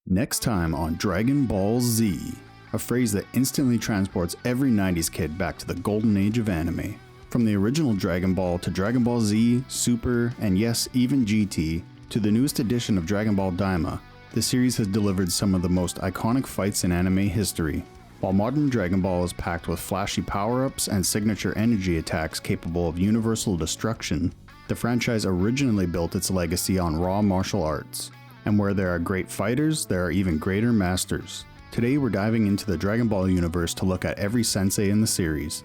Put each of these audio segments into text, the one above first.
Next time on Dragon Ball Z, a phrase that instantly transports every 90s kid back to the golden age of anime. From the original Dragon Ball to Dragon Ball Z, Super, and yes, even GT, to the newest edition of Dragon Ball Daima, the series has delivered some of the most iconic fights in anime history. While modern Dragon Ball is packed with flashy power-ups and signature energy attacks capable of universal destruction, the franchise originally built its legacy on raw martial arts. And where there are great fighters, there are even greater masters. Today we're diving into the Dragon Ball universe to look at every sensei in the series.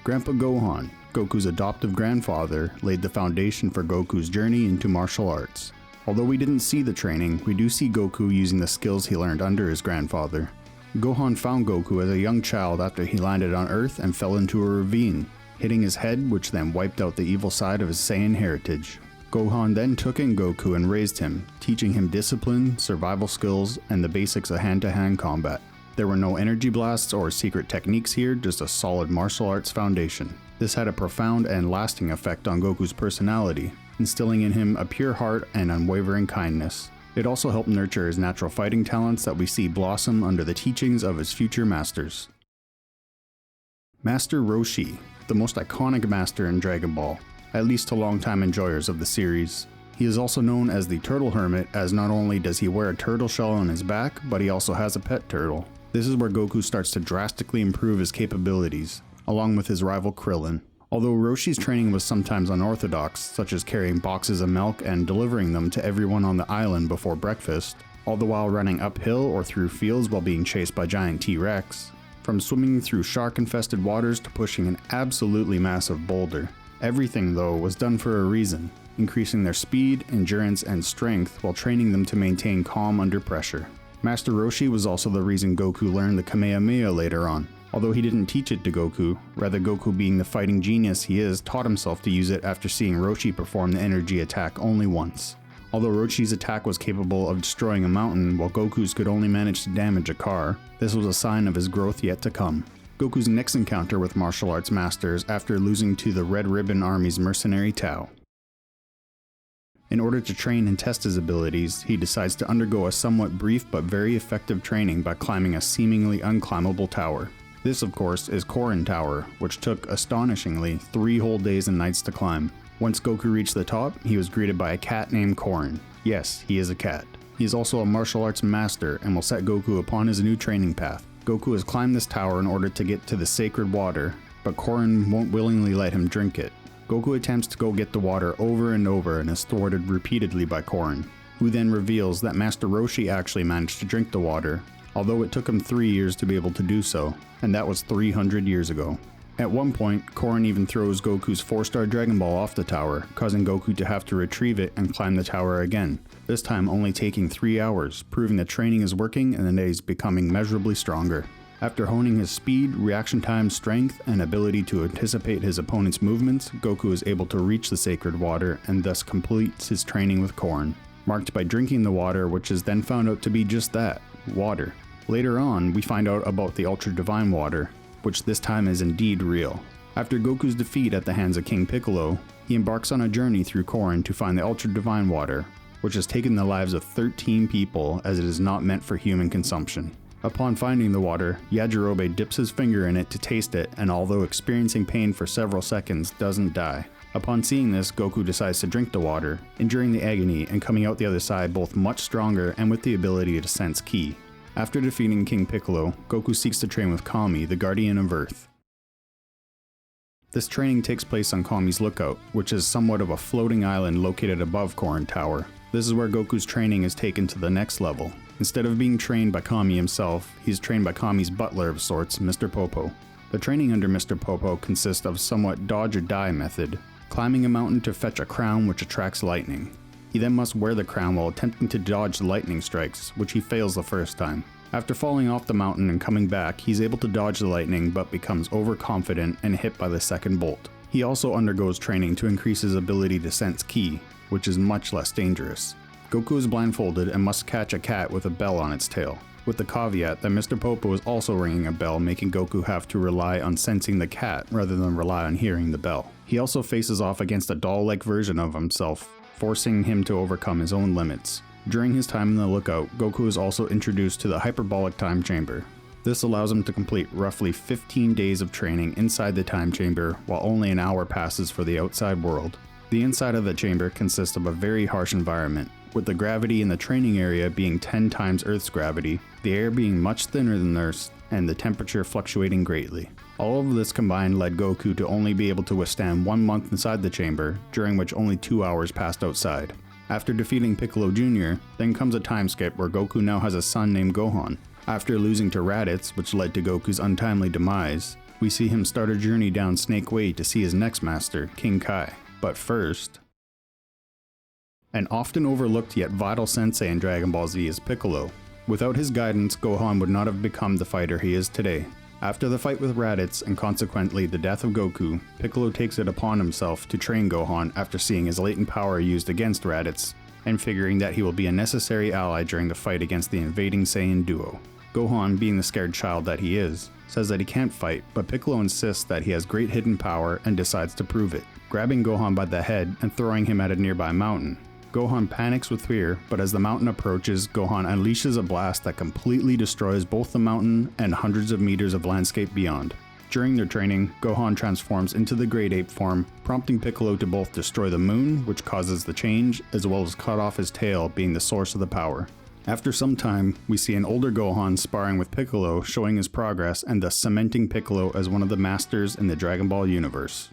Grandpa Gohan, Goku's adoptive grandfather, laid the foundation for Goku's journey into martial arts. Although we didn't see the training, we do see Goku using the skills he learned under his grandfather. Gohan found Goku as a young child after he landed on Earth and fell into a ravine, hitting his head, which then wiped out the evil side of his Saiyan heritage. Gohan then took in Goku and raised him, teaching him discipline, survival skills, and the basics of hand-to-hand combat. There were no energy blasts or secret techniques here, just a solid martial arts foundation. This had a profound and lasting effect on Goku's personality, instilling in him a pure heart and unwavering kindness. It also helped nurture his natural fighting talents that we see blossom under the teachings of his future masters. Master Roshi, the most iconic master in Dragon Ball, at least to longtime enjoyers of the series. He is also known as the Turtle Hermit, as not only does he wear a turtle shell on his back, but he also has a pet turtle. This is where Goku starts to drastically improve his capabilities, along with his rival Krillin. Although Roshi's training was sometimes unorthodox, such as carrying boxes of milk and delivering them to everyone on the island before breakfast, all the while running uphill or through fields while being chased by giant T-Rex, from swimming through shark-infested waters to pushing an absolutely massive boulder. Everything, though, was done for a reason, increasing their speed, endurance, and strength while training them to maintain calm under pressure. Master Roshi was also the reason Goku learned the Kamehameha later on. Although he didn't teach it to Goku, rather Goku, being the fighting genius he is, taught himself to use it after seeing Roshi perform the energy attack only once. Although Roshi's attack was capable of destroying a mountain while Goku's could only manage to damage a car, this was a sign of his growth yet to come. Goku's next encounter with martial arts masters after losing to the Red Ribbon Army's mercenary Tao. In order to train and test his abilities, he decides to undergo a somewhat brief but very effective training by climbing a seemingly unclimbable tower. This, of course, is Korin Tower, which took, astonishingly, 3 whole days and nights to climb. Once Goku reached the top, he was greeted by a cat named Korin. Yes, he is a cat. He is also a martial arts master and will set Goku upon his new training path. Goku has climbed this tower in order to get to the sacred water, but Korin won't willingly let him drink it. Goku attempts to go get the water over and over and is thwarted repeatedly by Korin, who then reveals that Master Roshi actually managed to drink the water, although it took him 3 years to be able to do so, and that was 300 years ago. At one point, Korin even throws Goku's 4-star Dragon Ball off the tower, causing Goku to have to retrieve it and climb the tower again, this time only taking 3 hours, proving that training is working and that he's becoming measurably stronger. After honing his speed, reaction time, strength, and ability to anticipate his opponent's movements, Goku is able to reach the sacred water and thus completes his training with Korin, marked by drinking the water, which is then found out to be just that, water. Later on, we find out about the Ultra Divine Water, which this time is indeed real. After Goku's defeat at the hands of King Piccolo, he embarks on a journey through Korin to find the Ultra Divine Water, which has taken the lives of 13 people as it is not meant for human consumption. Upon finding the water, Yajirobe dips his finger in it to taste it, and although experiencing pain for several seconds, doesn't die. Upon seeing this, Goku decides to drink the water, enduring the agony and coming out the other side both much stronger and with the ability to sense ki. After defeating King Piccolo, Goku seeks to train with Kami, the Guardian of Earth. This training takes place on Kami's Lookout, which is somewhat of a floating island located above Korin Tower. This is where Goku's training is taken to the next level. Instead of being trained by Kami himself, he's trained by Kami's butler of sorts, Mr. Popo. The training under Mr. Popo consists of somewhat dodge or die method, climbing a mountain to fetch a crown which attracts lightning. He then must wear the crown while attempting to dodge the lightning strikes, which he fails the first time. After falling off the mountain and coming back, he's able to dodge the lightning but becomes overconfident and hit by the second bolt. He also undergoes training to increase his ability to sense ki, which is much less dangerous. Goku is blindfolded and must catch a cat with a bell on its tail, with the caveat that Mr. Popo is also ringing a bell, making Goku have to rely on sensing the cat rather than rely on hearing the bell. He also faces off against a doll-like version of himself, forcing him to overcome his own limits. During his time in the Lookout, Goku is also introduced to the Hyperbolic Time Chamber. This allows him to complete roughly 15 days of training inside the time chamber while only an hour passes for the outside world. The inside of the chamber consists of a very harsh environment, with the gravity in the training area being 10 times Earth's gravity, the air being much thinner than Earth's, and the temperature fluctuating greatly. All of this combined led Goku to only be able to withstand 1 month inside the chamber, during which only 2 hours passed outside. After defeating Piccolo Jr., then comes a time skip where Goku now has a son named Gohan. After losing to Raditz, which led to Goku's untimely demise, we see him start a journey down Snake Way to see his next master, King Kai. But first, an often overlooked yet vital sensei in Dragon Ball Z is Piccolo. Without his guidance, Gohan would not have become the fighter he is today. After the fight with Raditz, and consequently the death of Goku, Piccolo takes it upon himself to train Gohan after seeing his latent power used against Raditz, and figuring that he will be a necessary ally during the fight against the invading Saiyan duo. Gohan, being the scared child that he is, says that he can't fight, but Piccolo insists that he has great hidden power and decides to prove it, grabbing Gohan by the head and throwing him at a nearby mountain. Gohan panics with fear, but as the mountain approaches, Gohan unleashes a blast that completely destroys both the mountain and hundreds of meters of landscape beyond. During their training, Gohan transforms into the Great Ape form, prompting Piccolo to both destroy the moon, which causes the change, as well as cut off his tail, being the source of the power. After some time, we see an older Gohan sparring with Piccolo, showing his progress and thus cementing Piccolo as one of the masters in the Dragon Ball universe.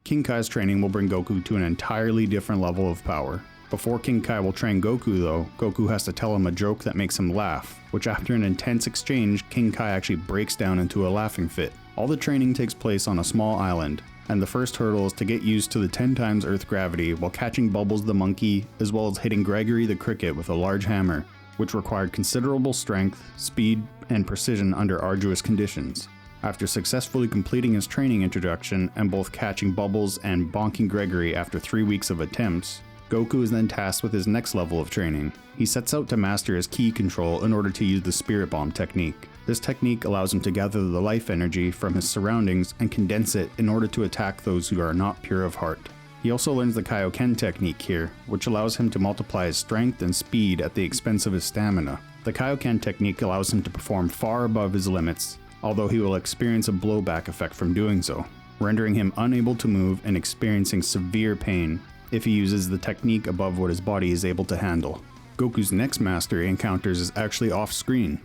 King Kai's training will bring Goku to an entirely different level of power. Before King Kai will train Goku though, Goku has to tell him a joke that makes him laugh, which after an intense exchange, King Kai actually breaks down into a laughing fit. All the training takes place on a small island, and the first hurdle is to get used to the 10 times Earth gravity while catching Bubbles the monkey, as well as hitting Gregory the cricket with a large hammer, which required considerable strength, speed, and precision under arduous conditions. After successfully completing his training introduction and both catching Bubbles and bonking Gregory after 3 weeks of attempts, Goku is then tasked with his next level of training. He sets out to master his ki control in order to use the Spirit Bomb technique. This technique allows him to gather the life energy from his surroundings and condense it in order to attack those who are not pure of heart. He also learns the Kaioken technique here, which allows him to multiply his strength and speed at the expense of his stamina. The Kaioken technique allows him to perform far above his limits, although he will experience a blowback effect from doing so, rendering him unable to move and experiencing severe pain if he uses the technique above what his body is able to handle. Goku's next master he encounters is actually off-screen.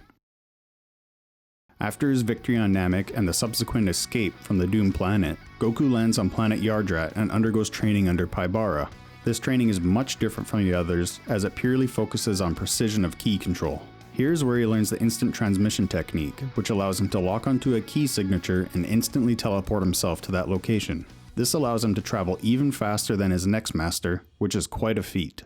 After his victory on Namek and the subsequent escape from the doomed planet, Goku lands on planet Yardrat and undergoes training under Paibara. This training is much different from the others, as it purely focuses on precision of ki control. Here's where he learns the instant transmission technique, which allows him to lock onto a key signature and instantly teleport himself to that location. This allows him to travel even faster than his next master, which is quite a feat.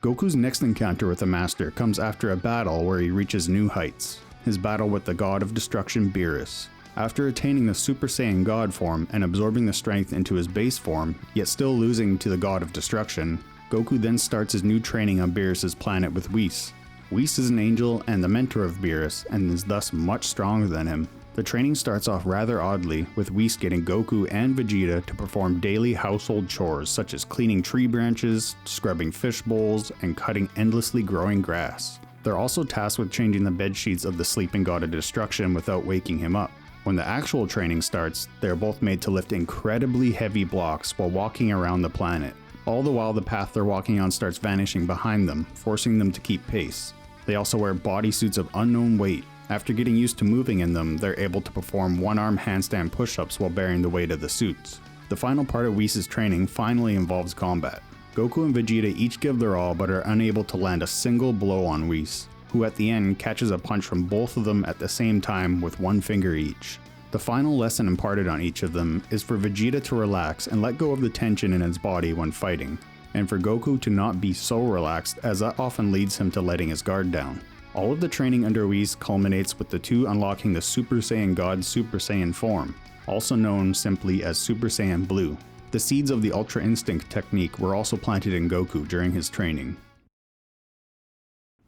Goku's next encounter with the master comes after a battle where he reaches new heights, his battle with the god of destruction Beerus. After attaining the Super Saiyan God form and absorbing the strength into his base form, yet still losing to the god of destruction, Goku then starts his new training on Beerus' planet with Whis. Whis is an angel and the mentor of Beerus, and is thus much stronger than him. The training starts off rather oddly, with Whis getting Goku and Vegeta to perform daily household chores such as cleaning tree branches, scrubbing fish bowls, and cutting endlessly growing grass. They're also tasked with changing the bed sheets of the sleeping god of destruction without waking him up. When the actual training starts, they are both made to lift incredibly heavy blocks while walking around the planet. All the while the path they're walking on starts vanishing behind them, forcing them to keep pace. They also wear bodysuits of unknown weight. After getting used to moving in them, they're able to perform one-arm handstand push-ups while bearing the weight of the suits. The final part of Whis' training finally involves combat. Goku and Vegeta each give their all but are unable to land a single blow on Whis, who at the end catches a punch from both of them at the same time with one finger each. The final lesson imparted on each of them is for Vegeta to relax and let go of the tension in his body when fighting, and for Goku to not be so relaxed, as that often leads him to letting his guard down. All of the training under Whis culminates with the two unlocking the Super Saiyan God Super Saiyan form, also known simply as Super Saiyan Blue. The seeds of the Ultra Instinct technique were also planted in Goku during his training.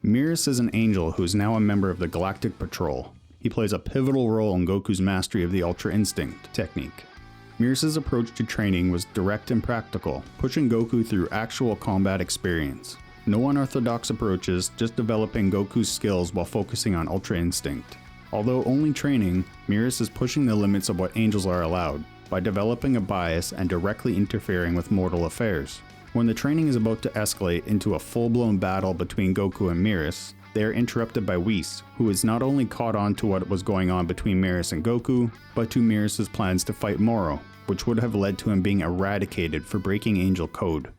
Beerus is an angel who is now a member of the Galactic Patrol. He plays a pivotal role in Goku's mastery of the Ultra Instinct technique. Miris' approach to training was direct and practical, pushing Goku through actual combat experience. No unorthodox approaches, just developing Goku's skills while focusing on Ultra Instinct. Although only training, Miris is pushing the limits of what angels are allowed, by developing a bias and directly interfering with mortal affairs. When the training is about to escalate into a full-blown battle between Goku and Miris, they are interrupted by Whis, who is not only caught on to what was going on between Miris and Goku, but to Miris' plans to fight Moro, which would have led to him being eradicated for breaking angel code.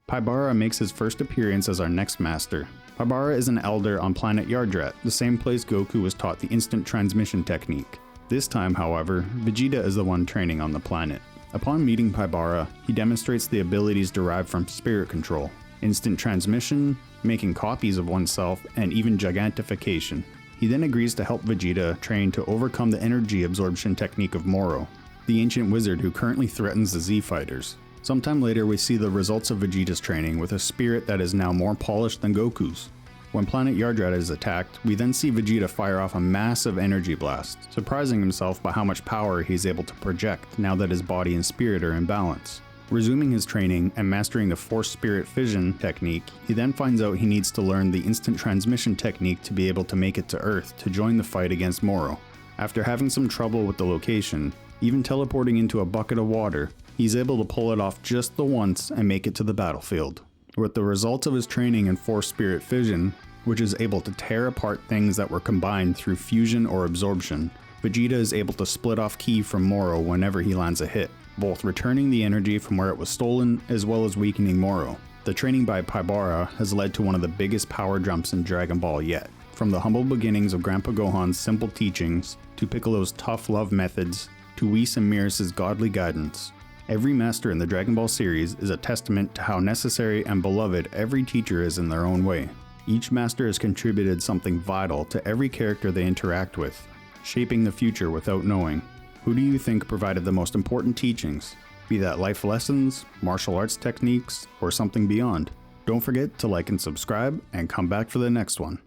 Paibara makes his first appearance as our next master. Paibara is an elder on planet Yardrat, the same place Goku was taught the instant transmission technique. This time, however, Vegeta is the one training on the planet. Upon meeting Paibara, he demonstrates the abilities derived from spirit control, instant transmission, making copies of oneself, and even gigantification. He then agrees to help Vegeta train to overcome the energy absorption technique of Moro, the ancient wizard who currently threatens the Z Fighters. Sometime later we see the results of Vegeta's training with a spirit that is now more polished than Goku's. When planet Yardrat is attacked, we then see Vegeta fire off a massive energy blast, surprising himself by how much power he's able to project now that his body and spirit are in balance. Resuming his training and mastering the Force Spirit Fission technique, he then finds out he needs to learn the instant transmission technique to be able to make it to Earth to join the fight against Moro. After having some trouble with the location, even teleporting into a bucket of water, he's able to pull it off just the once and make it to the battlefield. With the results of his training in Force Spirit Fission, which is able to tear apart things that were combined through fusion or absorption, Vegeta is able to split off Ki from Moro whenever he lands a hit, both returning the energy from where it was stolen as well as weakening Moro. The training by Paibara has led to one of the biggest power jumps in Dragon Ball yet. From the humble beginnings of Grandpa Gohan's simple teachings, to Piccolo's tough love methods, to Whis and Miris' godly guidance. Every master in the Dragon Ball series is a testament to how necessary and beloved every teacher is in their own way. Each master has contributed something vital to every character they interact with, shaping the future without knowing. Who do you think provided the most important teachings? Be that life lessons, martial arts techniques, or something beyond? Don't forget to like and subscribe, and come back for the next one.